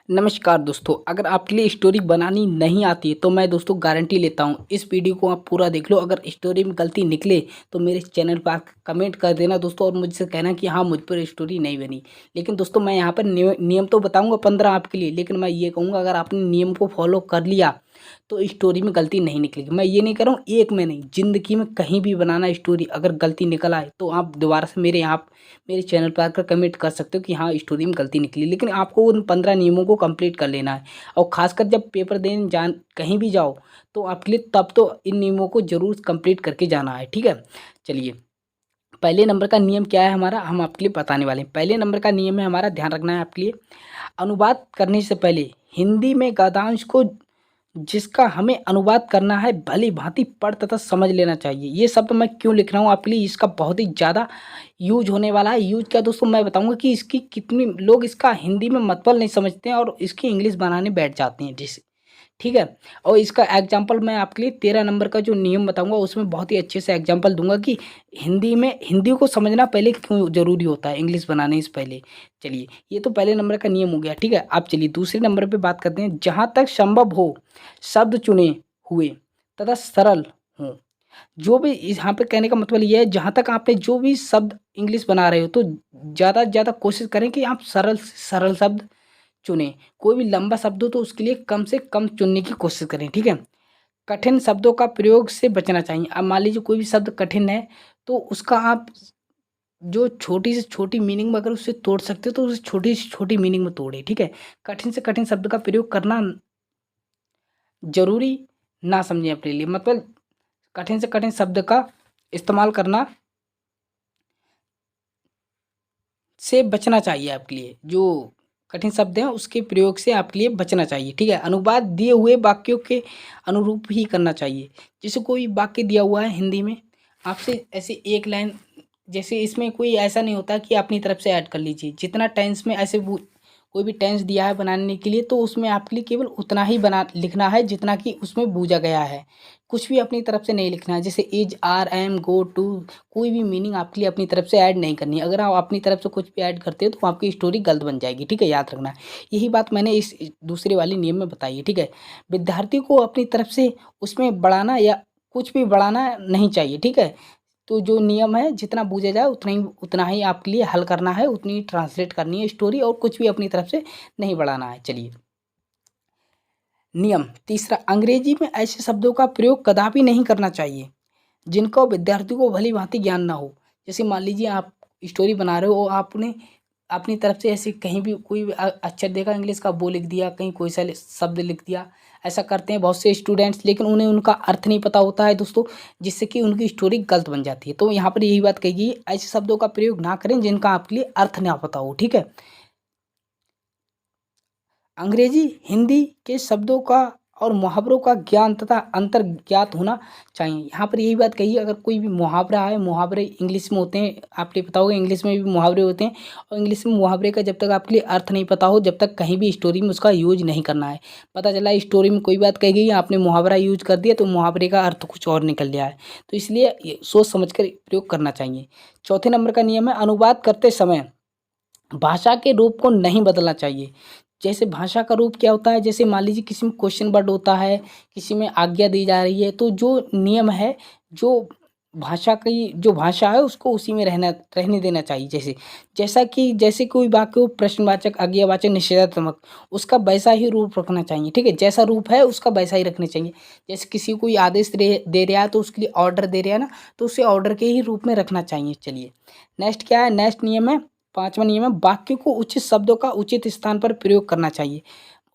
नमस्कार दोस्तों, अगर आपके लिए स्टोरी बनानी नहीं आती है तो मैं दोस्तों गारंटी लेता हूँ इस वीडियो को आप पूरा देख लो। अगर स्टोरी में गलती निकले तो मेरे चैनल पर आकर कमेंट कर देना दोस्तों, और मुझसे कहना कि हाँ मुझ पर स्टोरी नहीं बनी। लेकिन दोस्तों मैं यहाँ पर नियम तो बताऊँगा 15 आपके लिए, लेकिन मैं ये कहूँगा अगर आपने नियम को फॉलो कर लिया तो स्टोरी में गलती नहीं निकलेगी। मैं ये नहीं कह रहा हूँ एक में नहीं, ज़िंदगी में कहीं भी बनाना स्टोरी अगर गलती निकल आए तो आप दोबारा से मेरे चैनल पर आकर कमेंट कर सकते हो कि हाँ स्टोरी में गलती निकली। लेकिन आपको उन 15 नियमों को कंप्लीट कर लेना है, और ख़ासकर जब पेपर देने जान कहीं भी जाओ तो आपके लिए तब तो इन नियमों को ज़रूर कंप्लीट करके जाना है। ठीक है, चलिए पहले नंबर का नियम क्या है हमारा, हम आपके लिए बताने वाले हैं। पहले नंबर का नियम है हमारा, ध्यान रखना है आपके लिए, अनुवाद करने से पहले हिंदी में गद्यांश को जिसका हमें अनुवाद करना है भली भांति पढ़ तथा समझ लेना चाहिए। ये शब्द मैं क्यों लिख रहा हूँ आपके लिए, इसका बहुत ही ज़्यादा यूज होने वाला है। यूज क्या दोस्तों, मैं बताऊंगा कि इसकी कितनी लोग इसका हिंदी में मतलब नहीं समझते हैं और इसकी इंग्लिश बनाने बैठ जाते हैं जिस ठीक है। और इसका एग्जाम्पल मैं आपके लिए 13 नंबर का जो नियम बताऊंगा उसमें बहुत ही अच्छे से एग्जाम्पल दूंगा कि हिंदी को समझना पहले क्यों जरूरी होता है इंग्लिश बनाने से पहले। चलिए ये तो पहले नंबर का नियम हो गया। ठीक है, अब चलिए दूसरे नंबर पे बात करते हैं। जहाँ तक संभव हो शब्द चुने हुए तथा सरल हो। जो भी यहाँ पे कहने का मतलब ये है, जहाँ तक आपने जो भी शब्द इंग्लिश बना रहे हो तो ज़्यादा से ज़्यादा कोशिश करें कि आप सरल से सरल शब्द चुनें। कोई भी लंबा शब्द हो तो उसके लिए कम से कम चुनने की कोशिश करें। ठीक है, कठिन शब्दों का प्रयोग से बचना चाहिए। अब मान लीजिए कोई भी शब्द कठिन है तो उसका आप जो छोटी से छोटी मीनिंग में अगर उससे तोड़ सकते हो तो उसे छोटी से छोटी मीनिंग में तोड़े। ठीक है, कठिन से कठिन शब्द का प्रयोग करना जरूरी ना समझें अपने लिए, मतलब कठिन से कठिन शब्द का इस्तेमाल करना से बचना चाहिए आपके लिए। जो कठिन शब्द हैं उसके प्रयोग से आपके लिए बचना चाहिए। ठीक है, अनुवाद दिए हुए वाक्यों के अनुरूप ही करना चाहिए। जैसे कोई वाक्य दिया हुआ है हिंदी में, आपसे ऐसे एक लाइन, जैसे इसमें कोई ऐसा नहीं होता कि अपनी तरफ से ऐड कर लीजिए। जितना टेंस में ऐसे कोई भी टेंस दिया है बनाने के लिए तो उसमें आपके लिए केवल उतना ही बना लिखना है जितना कि उसमें बूझा गया है। कुछ भी अपनी तरफ से नहीं लिखना है, जैसे is are am go to, कोई भी मीनिंग आपके लिए अपनी तरफ से ऐड नहीं करनी है। अगर आप अपनी तरफ से कुछ भी ऐड करते हो तो आपकी स्टोरी गलत बन जाएगी। ठीक है, याद रखना है। यही बात मैंने इस दूसरे वाले नियम में बताई है। ठीक है, विद्यार्थी को अपनी तरफ से उसमें बढ़ाना या कुछ भी बढ़ाना नहीं चाहिए। ठीक है, तो जो नियम है जितना बूझा जाए उतना ही आपके लिए हल करना है, उतनी ही ट्रांसलेट करनी है स्टोरी, और कुछ भी अपनी तरफ से नहीं बढ़ाना है। चलिए नियम तीसरा, अंग्रेजी में ऐसे शब्दों का प्रयोग कदापि नहीं करना चाहिए जिनका विद्यार्थी को भली भांति ज्ञान ना हो। जैसे मान लीजिए आप स्टोरी बना रहे हो और आपने अपनी तरफ से ऐसे कहीं भी कोई भी अक्षर देखा इंग्लिश का वो लिख दिया, कहीं कोई सा शब्द लिख दिया। ऐसा करते हैं बहुत से स्टूडेंट्स, लेकिन उन्हें उनका अर्थ नहीं पता होता है दोस्तों, जिससे कि उनकी स्टोरी गलत बन जाती है। तो यहाँ पर यही बात कही गई, ऐसे शब्दों का प्रयोग ना करें जिनका आपके लिए अर्थ ना पता हो। ठीक है, अंग्रेजी हिंदी के शब्दों का और मुहावरों का ज्ञान तथा अंतर ज्ञात होना चाहिए। यहाँ पर यही बात कही है, अगर कोई भी मुहावरा है, मुहावरे इंग्लिश में होते हैं, आपने पता होगा इंग्लिश में भी मुहावरे होते हैं, और इंग्लिश में मुहावरे का जब तक आपके लिए अर्थ नहीं पता हो, जब तक कहीं भी स्टोरी में उसका यूज नहीं करना है। पता चला स्टोरी में कोई बात कही गई है, आपने मुहावरा यूज कर दिया तो मुहावरे का अर्थ कुछ और निकल गया है। तो इसलिए सोच समझ कर प्रयोग करना चाहिए। चौथे नंबर का नियम है, अनुवाद करते समय भाषा के रूप को नहीं बदलना चाहिए। जैसे भाषा का रूप क्या होता है, जैसे मान लीजिए किसी में क्वेश्चन वर्ड होता है, किसी में आज्ञा दी जा रही है, तो जो नियम है, जो भाषा की जो भाषा है उसको उसी में रहने देना चाहिए। जैसे कोई वाक्य हो, प्रश्नवाचक, आज्ञावाचक, निषेधात्मक, उसका वैसा ही रूप रखना चाहिए। ठीक है, जैसा रूप है उसका वैसा ही रखना चाहिए। जैसे किसी को कोई आदेश दे रहा है तो उसके लिए ऑर्डर दे रहा है ना, तो उसे ऑर्डर के ही रूप में रखना चाहिए। चलिए नेक्स्ट क्या है, नेक्स्ट नियम है, पांचवा नियम है, वाक्य को उचित शब्दों का उचित स्थान पर प्रयोग करना चाहिए।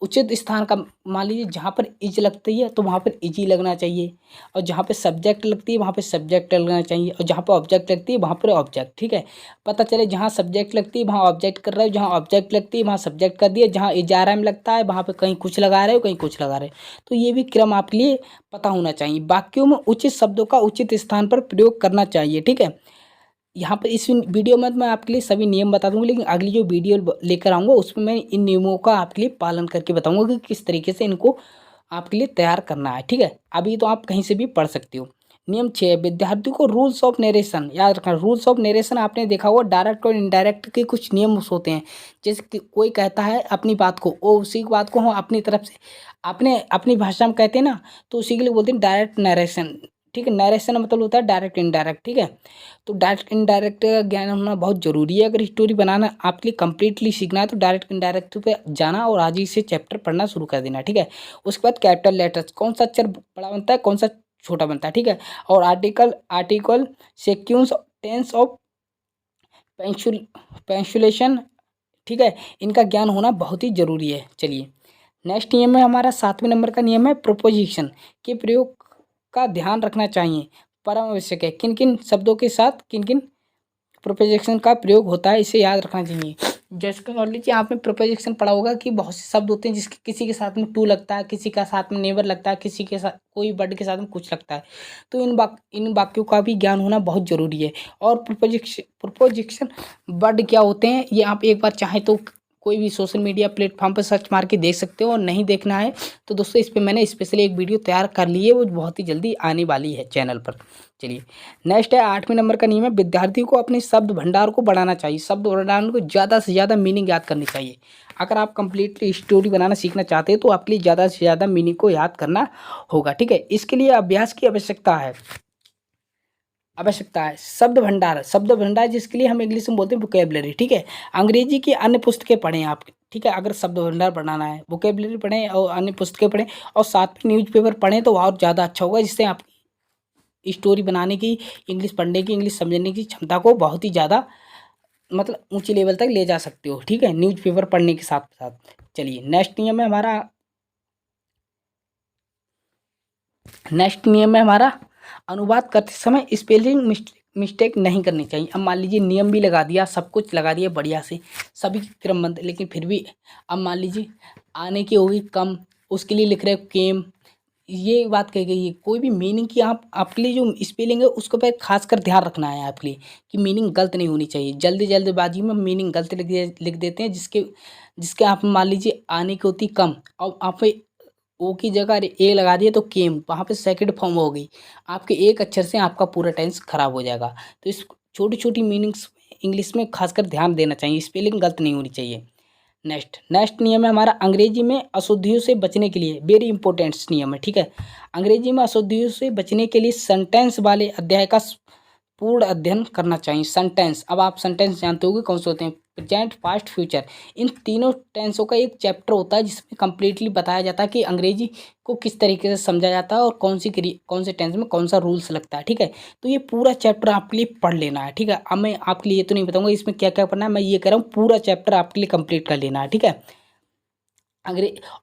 उचित स्थान का, मान लीजिए जहाँ पर इज लगती है तो वहाँ पर इजी लगना चाहिए, और जहाँ पे सब्जेक्ट लगती है वहाँ पे सब्जेक्ट लगना चाहिए, और जहाँ पर ऑब्जेक्ट लगती है वहाँ पर ऑब्जेक्ट। ठीक है, पता चले जहाँ सब्जेक्ट लगती है वहाँ ऑब्जेक्ट कर रहे हो, जहाँ ऑब्जेक्ट लगती है वहाँ सब्जेक्ट कर दिया, जहाँ इजाराम लगता है वहाँ पे कहीं कुछ लगा रहे हो, कहीं कुछ लगा रहे हो। तो ये भी क्रम आपके लिए पता होना चाहिए। वाक्यों में उचित शब्दों का उचित स्थान पर प्रयोग करना चाहिए। ठीक है, यहाँ पर इस वीडियो में मैं आपके लिए सभी नियम बता दूंगा, लेकिन अगली जो वीडियो लेकर आऊँगा उसमें मैं इन नियमों का आपके लिए पालन करके बताऊंगा कि किस तरीके से इनको आपके लिए तैयार करना है। ठीक है, अभी तो आप कहीं से भी पढ़ सकते हो। नियम 6, विद्यार्थियों को रूल्स ऑफ नरेशन याद रखना। रूल्स ऑफ नरेशन आपने देखा होगा, डायरेक्ट और इनडायरेक्ट के कुछ नियम होते हैं। जैसे कि कोई कहता है अपनी बात को, वो उसी बात को हम अपनी तरफ से अपने अपनी भाषा में कहते हैं ना, तो उसी के लिए बोलते हैं डायरेक्ट नरेशन। ठीक है, नरेशन मतलब होता है डायरेक्ट इनडायरेक्ट। ठीक है, तो डायरेक्ट इनडायरेक्ट का ज्ञान होना बहुत ज़रूरी है। अगर स्टोरी बनाना आपके लिए कंप्लीटली सीखना है तो डायरेक्ट इनडायरेक्ट पे जाना और आज ही से चैप्टर पढ़ना शुरू कर देना। ठीक है, उसके बाद कैपिटल लेटर्स, कौन सा अक्षर बड़ा बनता है, कौन सा छोटा बनता है। ठीक है, और article article sequence tense of punctuation. ठीक है, इनका ज्ञान होना बहुत ही जरूरी है। चलिए नेक्स्ट नियम है हमारा 7वें नंबर का नियम है प्रोपोजिशन के प्रयोग का ध्यान रखना चाहिए। परम आवश्यक है, किन किन शब्दों के साथ किन किन प्रोपोजिशन का प्रयोग होता है, इसे याद रखना चाहिए। जैसे कि मान लीजिए आपने प्रोपोजिशन पढ़ा होगा कि बहुत से शब्द होते हैं जिसके किसी के साथ में टू लगता है, किसी का साथ में नेवर लगता है, किसी के साथ कोई वर्ड के साथ में कुछ लगता है। तो इन वाक्यों का भी ज्ञान होना बहुत जरूरी है। और प्रोपोजिशन वर्ड क्या होते हैं ये आप एक बार चाहें तो कोई भी सोशल मीडिया प्लेटफॉर्म पर सर्च मार के देख सकते हो, और नहीं देखना है तो दोस्तों इस पे मैंने स्पेशली एक वीडियो तैयार कर ली है, वो बहुत ही जल्दी आने वाली है चैनल पर। चलिए नेक्स्ट है 8वें नंबर का नियम है विद्यार्थी को अपने शब्द भंडार को बढ़ाना चाहिए। शब्द भंडार को ज़्यादा से ज़्यादा मीनिंग याद करनी चाहिए। अगर आप कंप्लीटली स्टोरी बनाना सीखना चाहते हैं तो आपके लिए ज़्यादा से ज़्यादा मीनिंग को याद करना होगा। ठीक है, इसके लिए अभ्यास की आवश्यकता है। शब्द भंडार जिसके लिए हम इंग्लिश में बोलते हैं वोकेबलरी। ठीक है, अंग्रेजी की अन्य पुस्तकें पढ़ें आप। ठीक है, अगर शब्द भंडार बढ़ाना है वोकेबलरी पढ़ें और अन्य पुस्तकें पढ़ें, और साथ में न्यूज़पेपर पढ़ें तो और ज़्यादा अच्छा होगा, जिससे आप स्टोरी बनाने की, इंग्लिश पढ़ने की, इंग्लिश समझने की क्षमता को बहुत ही ज़्यादा मतलब ऊंची लेवल तक ले जा सकते हो। ठीक है, न्यूज़पेपर पढ़ने के साथ साथ। चलिए नेक्स्ट नियम है हमारा अनुवाद करते समय स्पेलिंग मिस्टेक नहीं करनी चाहिए। अब मान लीजिए नियम भी लगा दिया, सब कुछ लगा दिया बढ़िया से, सभी क्रमबद्ध, लेकिन फिर भी अब मान लीजिए आने की होगी कम, उसके लिए लिख रहे हो केम, ये बात कही गई है। कोई भी मीनिंग की आप आपके लिए जो स्पेलिंग है उसको पे खासकर ध्यान रखना है आपके लिए, कि मीनिंग गलत नहीं होनी चाहिए। जल्दबाजी में मीनिंग गलत लिख देते हैं, जिसके जिसके आप मान लीजिए आने की होती कम, और आप ओ की जगह ए लगा दिए तो केम, वहाँ पे सेकंड फॉर्म हो गई। आपके एक अक्षर से आपका पूरा टेंस खराब हो जाएगा। तो इस छोटी छोटी मीनिंग्स इंग्लिश में खासकर ध्यान देना चाहिए, स्पेलिंग गलत नहीं होनी चाहिए। नेक्स्ट नियम है हमारा अंग्रेजी में अशुद्धियों से बचने के लिए, वेरी इंपॉर्टेंट नियम है। ठीक है, अंग्रेजी में अशुद्धियों से बचने के लिए सेंटेंस वाले अध्याय का पूर्ण अध्ययन करना चाहिए। सेंटेंस, अब आप सेंटेंस जानते होंगे कौन से होते हैं, प्रेजेंट पास्ट फ्यूचर, इन तीनों टेंसों का एक चैप्टर होता है जिसमें कंप्लीटली बताया जाता है कि अंग्रेजी को किस तरीके से समझा जाता है और कौन से टेंस में कौन सा रूल्स लगता है। ठीक है, तो ये पूरा चैप्टर आपके लिए पढ़ लेना है। ठीक है, अब मैं आपके लिए ये तो नहीं बताऊंगा इसमें क्या क्या पढ़ना है, मैं ये कह रहा हूँ पूरा चैप्टर आपके लिए कंप्लीट कर लेना है। ठीक है,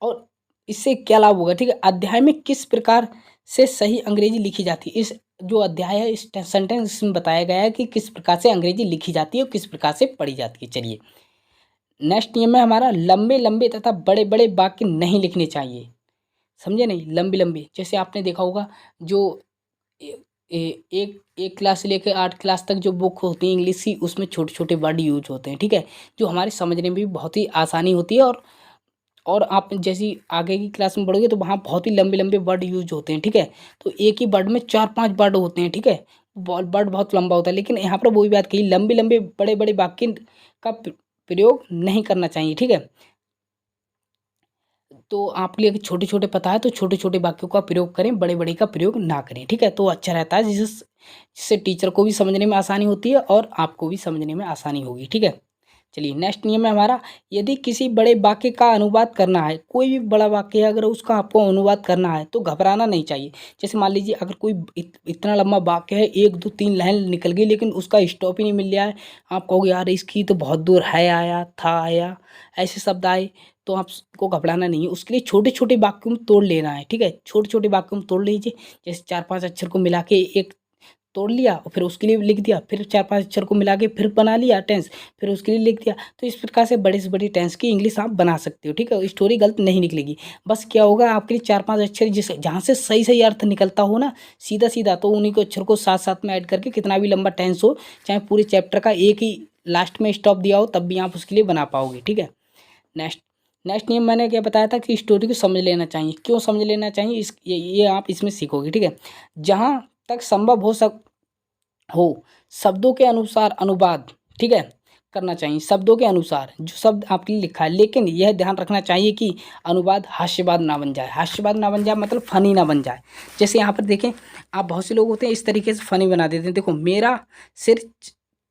और इससे क्या लाभ होगा। ठीक है, अध्याय में किस प्रकार से सही अंग्रेजी लिखी जाती है, इस जो अध्याय है इस सेंटेंस में बताया गया है कि किस प्रकार से अंग्रेजी लिखी जाती है और किस प्रकार से पढ़ी जाती है। चलिए नेक्स्ट नियम है हमारा लंबे लंबे तथा बड़े बड़े वाक्य नहीं लिखने चाहिए। समझे नहीं, लंबी लंबी, जैसे आपने देखा होगा जो एक क्लास से लेकर 8 क्लास तक जो बुक होती है इंग्लिश की, उसमें छोटे छोटे वर्ड यूज होते हैं। ठीक है, जो हमारे समझने में भी बहुत ही आसानी होती है, और आप जैसी आगे की क्लास में बढ़ोगे तो वहाँ बहुत ही लंबे लंबे वर्ड यूज होते हैं। ठीक है, तो एक ही वर्ड में 4-5 वर्ड होते हैं। ठीक है, वर्ड बहुत लंबा होता है, लेकिन यहाँ पर वही बात कही, लंबे लंबे बड़े बड़े वाक्य का प्रयोग नहीं करना चाहिए। ठीक है, तो आपके लिए छोटे छोटे पता है तो छोटे छोटे वाक्यों का प्रयोग करें, बड़े बड़े का प्रयोग ना करें। ठीक है, तो अच्छा रहता है, जिससे टीचर को भी समझने में आसानी होती है और आपको भी समझने में आसानी होगी। ठीक है, चलिए नेक्स्ट नियम है हमारा यदि किसी बड़े वाक्य का अनुवाद करना है, कोई भी बड़ा वाक्य है अगर उसका आपको अनुवाद करना है तो घबराना नहीं चाहिए। जैसे मान लीजिए अगर कोई इतना लंबा वाक्य है, 1 2 3 लाइन निकल गई लेकिन उसका स्टॉप ही नहीं मिल रहा है, आप कहोगे यार इसकी तो बहुत दूर है आया था आया ऐसे शब्द आए, तो आपको घबराना नहीं है। उसके लिए छोटे छोटे वाक्यों में तोड़ लेना है। ठीक है, छोटे छोटे वाक्यों में तोड़ लीजिए, जैसे 4-5 अक्षर को मिला के एक तोड़ लिया और फिर उसके लिए लिख दिया, फिर 4-5 अक्षर को मिला के फिर बना लिया टेंस, फिर उसके लिए लिख दिया। तो इस प्रकार से बड़ी से बड़ी टेंस की इंग्लिश आप बना सकते हो। ठीक है, स्टोरी गलत नहीं निकलेगी। बस क्या होगा आपके लिए 4-5 अक्षर जिस जहाँ से सही सही अर्थ निकलता हो ना सीधा सीधा, तो उन्हीं को अक्षर को साथ साथ में ऐड करके कितना भी लंबा टेंस हो, चाहे पूरे चैप्टर का एक ही लास्ट में स्टॉप दिया हो, तब भी आप उसके लिए बना पाओगे। ठीक है, नेक्स्ट नेक्स्ट नियम मैंने क्या बताया था कि स्टोरी को समझ लेना चाहिए। क्यों समझ लेना चाहिए, ये आप इसमें सीखोगे। ठीक है, जहाँ तक संभव हो शब्दों के अनुसार अनुवाद, ठीक है, करना चाहिए शब्दों के अनुसार जो शब्द आपके लिए लिखा है। लेकिन यह ध्यान रखना चाहिए कि अनुवाद हास्यवाद ना बन जाए। हास्यवाद ना बन जाए मतलब फनी ना बन जाए। जैसे यहाँ पर देखें, आप बहुत से लोग होते हैं इस तरीके से फनी बना देते हैं। देखो, मेरा सिर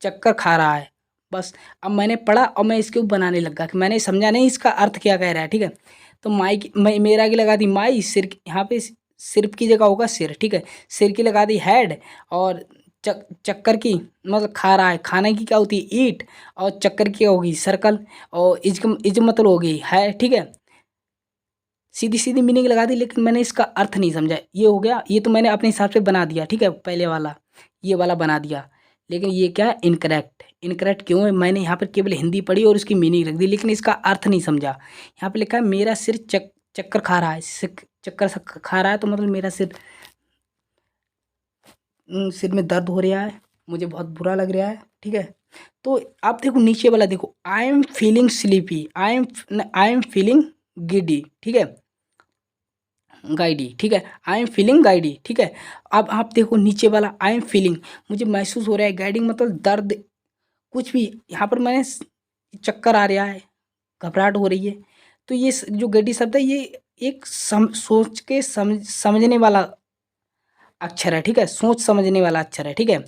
चक्कर खा रहा है, बस अब मैंने पढ़ा और मैं इसके ऊपर बनाने लगा कि मैंने समझा नहीं इसका अर्थ क्या कह रहा है, ठीक है। तो माई की मेरा की लगा दी माई, सिर यहाँ पे सिर्फ की जगह होगा सिर, ठीक है। सिर की लगा दी हेड, और चक्कर की मतलब खा रहा है, खाने की क्या होती है ईट, और चक्कर की होगी सर्कल, और इज मतलब होगी है, ठीक है। सीधी सीधी मीनिंग लगा दी, लेकिन मैंने इसका अर्थ नहीं समझा। ये हो गया, ये तो मैंने अपने हिसाब से बना दिया, ठीक है, पहले वाला ये वाला बना दिया। लेकिन ये क्या है, इनकरेक्ट। इनकरेक्ट क्यों है, मैंने यहाँ पर केवल हिंदी पढ़ी और उसकी मीनिंग रख दी, लेकिन इसका अर्थ नहीं समझा। यहाँ पे लिखा है मेरा सिर चक्कर खा रहा है, चक्कर खा रहा है तो मतलब मेरा सिर सिर में दर्द हो रहा है, मुझे बहुत बुरा लग रहा है, ठीक है। तो आप देखो नीचे वाला देखो, I am feeling sleepy, I am feeling giddy, ठीक है, गाइडी, ठीक है, आई एम फीलिंग गाइडी, ठीक है। अब आप देखो नीचे वाला, आई एम फीलिंग, मुझे महसूस हो रहा है, गाइडिंग मतलब दर्द, कुछ भी। यहाँ पर मैंने चक्कर आ रहा है, घबराहट हो रही है, तो ये जो गड्डी शब्द है ये एक सोच के समझने वाला अक्षर है, ठीक है, सोच समझने वाला अक्षर है, ठीक है।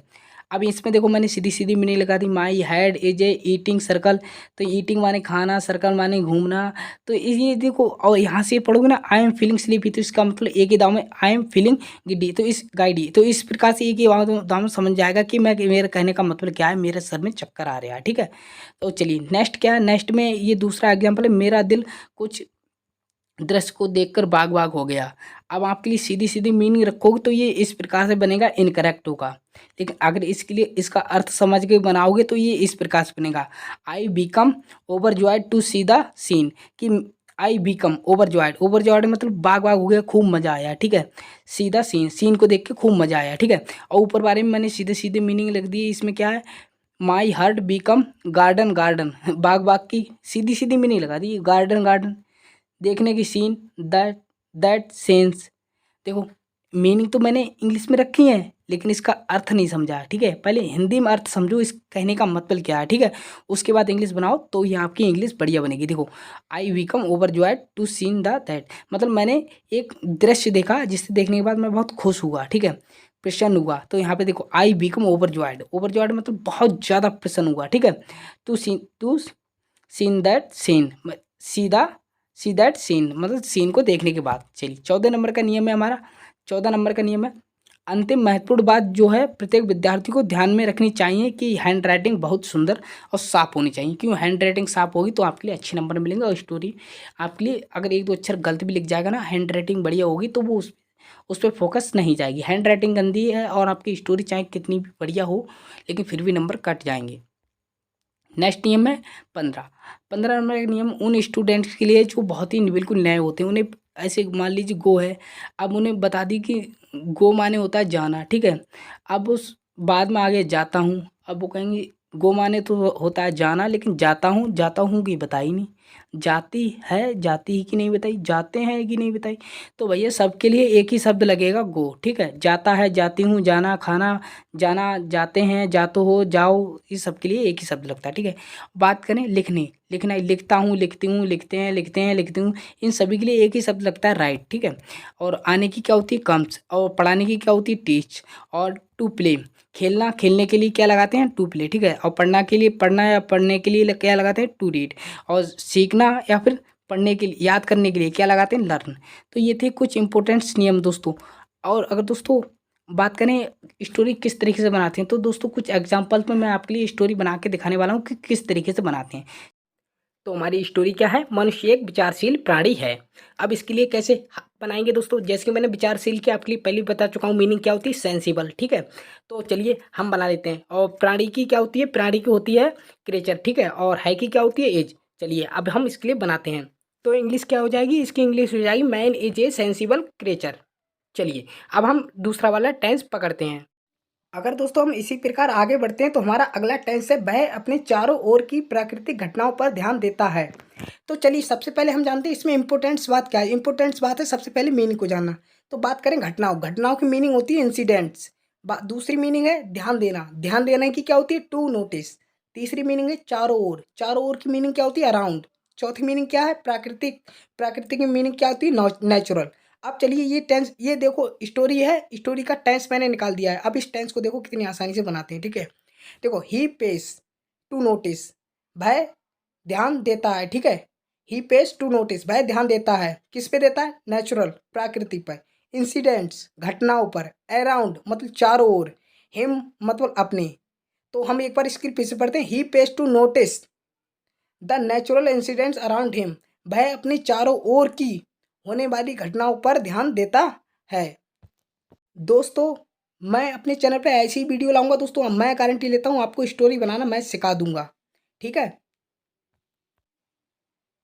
अब इसमें देखो मैंने सीधी सीधी मीनिंग लगा दी, my head is a eating circle, तो ईटिंग माने खाना, सर्कल माने घूमना। तो ये देखो, और यहाँ से पढ़ोगे ना, आई एम फीलिंग स्लीपी, तो इसका मतलब एक ही दाव में आई एम फीलिंग गिड्डी, तो इस गाइडी, तो इस प्रकार से एक ही दाव में समझ जाएगा कि मैं, मेरे कहने का मतलब क्या है, मेरे सर में चक्कर आ रहा है, ठीक है। तो चलिए नेक्स्ट क्या है, नेक्स्ट में ये दूसरा एग्जाम्पल है, मेरा दिल कुछ दृश्य को देखकर बाग बाग हो गया। अब आपके लिए सीधी सीधी मीनिंग रखोगे तो ये इस प्रकार से बनेगा, इनकरेक्ट होगा। लेकिन अगर इसके लिए इसका अर्थ समझ के बनाओगे तो ये इस प्रकार से बनेगा, I become overjoyed to see the scene, कि आई बिकम ओवरजॉयड, ओवरजॉयड मतलब बाग बाग हो गया, खूब मजा आया, ठीक है। सीधा सीन, सीन को देख के खूब मजा आया, ठीक है। और ऊपर बारे में मैंने सीधे सीधे मीनिंग लिख दी, इसमें क्या है, my heart become garden, garden बाग बाग की सीधी सीधी मीनिंग लगा दी, गार्डन गार्डन देखने की सीन, दैट सेंस। देखो मीनिंग तो मैंने इंग्लिश में रखी है, लेकिन इसका अर्थ नहीं समझा, ठीक है। पहले हिंदी में अर्थ समझो, इस कहने का मतलब क्या है, ठीक है, उसके बाद इंग्लिश बनाओ, तो ये आपकी इंग्लिश बढ़िया बनेगी। देखो, I become overjoyed to scene the that, मतलब मैंने एक दृश्य देखा जिससे देखने के बाद मैं बहुत खुश हुआ, ठीक है, प्रसन्न हुआ। तो यहाँ पे देखो, आई बिकम ओवरजॉयड, ओवरजॉयड मतलब बहुत ज़्यादा प्रसन्न हुआ, ठीक है। टू सीन दैट सीन, सीधा सी दैट सीन मतलब सीन को देखने के बाद। चलिए 14 नंबर का नियम है हमारा, 14 नंबर का नियम है, अंतिम महत्वपूर्ण बात जो है प्रत्येक विद्यार्थी को ध्यान में रखनी चाहिए कि हैंड राइटिंग बहुत सुंदर और साफ होनी चाहिए। क्यों, हैंड राइटिंग साफ होगी तो आपके लिए अच्छे नंबर मिलेंगे, और स्टोरी आपके लिए अगर एक दो अक्षर गलत भी लिख जाएगा ना, हैंड राइटिंग बढ़िया होगी तो वो उस पर फोकस नहीं जाएगी। हैंड राइटिंग गंदी है और आपकी स्टोरी चाहे कितनी भी बढ़िया हो, लेकिन फिर भी नंबर कट जाएंगे। नेक्स्ट नियम है 15 नंबर का नियम उन स्टूडेंट्स के लिए जो बहुत ही बिल्कुल नए होते हैं। उन्हें ऐसे मान लीजिए गो है, अब उन्हें बता दी कि गो माने होता है जाना, ठीक है। अब उस बाद में आगे जाता हूँ, अब वो कहेंगे गो माने तो होता है जाना, लेकिन जाता हूँ की बताई नहीं, जाती है जाती ही की नहीं बताई, जाते हैं कि नहीं बताई। तो भैया सबके लिए एक ही शब्द लगेगा गो, ठीक है। जाता है, जाती हूँ, जाना, खाना, जाना, जाते हैं, जातो हो, जाओ, इस सब के लिए एक ही शब्द लगता है, ठीक है। बात करें लिखना, लिखता हूँ, लिखती हूँ, लिखते हैं, लिखते हैं, लिखती हूँ, इन सभी के लिए एक ही शब्द लगता है राइट, ठीक है। और आने की क्या होती है कम्स, और पढ़ाने की क्या होती है टीच, और टू प्ले खेलना, खेलने के लिए क्या लगाते हैं टू प्ले, ठीक है। और पढ़ना के लिए पढ़ना, या पढ़ने के लिए क्या लगाते हैं टू रीड, और सीखना या फिर पढ़ने के लिए याद करने के लिए क्या लगाते हैं लर्न। तो ये थे कुछ इंपॉर्टेंट्स नियम दोस्तों। और अगर दोस्तों बात करें स्टोरी किस तरीके से बनाते हैं, तो दोस्तों कुछ एग्जांपल में मैं आपके लिए स्टोरी बना के दिखाने वाला हूँ कि किस तरीके से बनाते हैं। तो हमारी स्टोरी क्या है, मनुष्य एक विचारशील प्राणी है। अब इसके लिए कैसे बनाएंगे दोस्तों, जैसे कि मैंने विचारशील की आपके लिए पहले बता चुका हूँ मीनिंग क्या होती है, सेंसिबल, ठीक है। तो चलिए हम बना लेते हैं। और प्राणी की क्या होती है, प्राणी की होती है क्रिएचर, ठीक है। और है की क्या होती है एज। चलिए अब हम इसके लिए बनाते हैं। तो इंग्लिश क्या हो जाएगी, इसकी इंग्लिश हो जाएगी man is a sensible creature. चलिए अब हम दूसरा वाला टेंस पकड़ते हैं। अगर दोस्तों हम इसी प्रकार आगे बढ़ते हैं तो हमारा अगला टेंस है वह अपने चारों ओर की प्राकृतिक घटनाओं पर ध्यान देता है। तो चलिए सबसे पहले हम जानते हैं इसमें इंपॉर्टेंट्स बात क्या है। इंपॉर्टेंट्स बात है सबसे पहले मीनिंग को जानना। तो बात करें घटनाओं की मीनिंग होती है इंसिडेंट्स, दूसरी मीनिंग है ध्यान देना, ध्यान देने की क्या होती है टू नोटिस। तीसरी मीनिंग है चारों ओर, चारों ओर की मीनिंग क्या होती है अराउंड। चौथी मीनिंग क्या है प्राकृतिक, प्राकृतिक की मीनिंग क्या होती है नेचुरल। अब चलिए ये टेंस, ये देखो स्टोरी है, स्टोरी का टेंस मैंने निकाल दिया है। अब इस टेंस को देखो कितनी आसानी से बनाते हैं, ठीक है। देखो ही पेस टू नोटिस, वह ध्यान देता है, ठीक है। ही पेस टू नोटिस, वह ध्यान देता है, किस पे देता है नेचुरल प्राकृतिक पर। इंसिडेंट्स घटनाओं पर, अराउंड मतलब चारों ओर, हिम मतलब अपने। तो हम एक बार इसकी फिर से पढ़ते हैं। He pace to notice the natural incidents around him, वह अपनी चारों ओर की होने वाली घटनाओं पर ध्यान देता है। दोस्तों मैं अपने चैनल पे ऐसी वीडियो लाऊंगा दोस्तों, मैं गारंटी लेता हूँ आपको स्टोरी बनाना मैं सिखा दूंगा, ठीक है।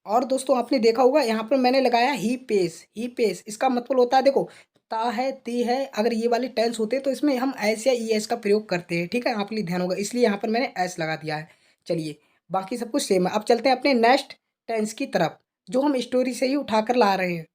और दोस्तों आपने देखा होगा यहाँ पर मैंने लगाया ही पेस, ही पेस इसका मतलब होता है देखो ता है ती है, अगर ये वाले टेंस होते तो इसमें हम एस या ई एस का प्रयोग करते हैं, ठीक है। आपके लिए ध्यान होगा, इसलिए यहाँ पर मैंने एस लगा दिया है। चलिए बाकी सब कुछ सेम है। अब चलते हैं अपने नेक्स्ट टेंस की तरफ जो हम स्टोरी से ही उठाकर ला रहे हैं।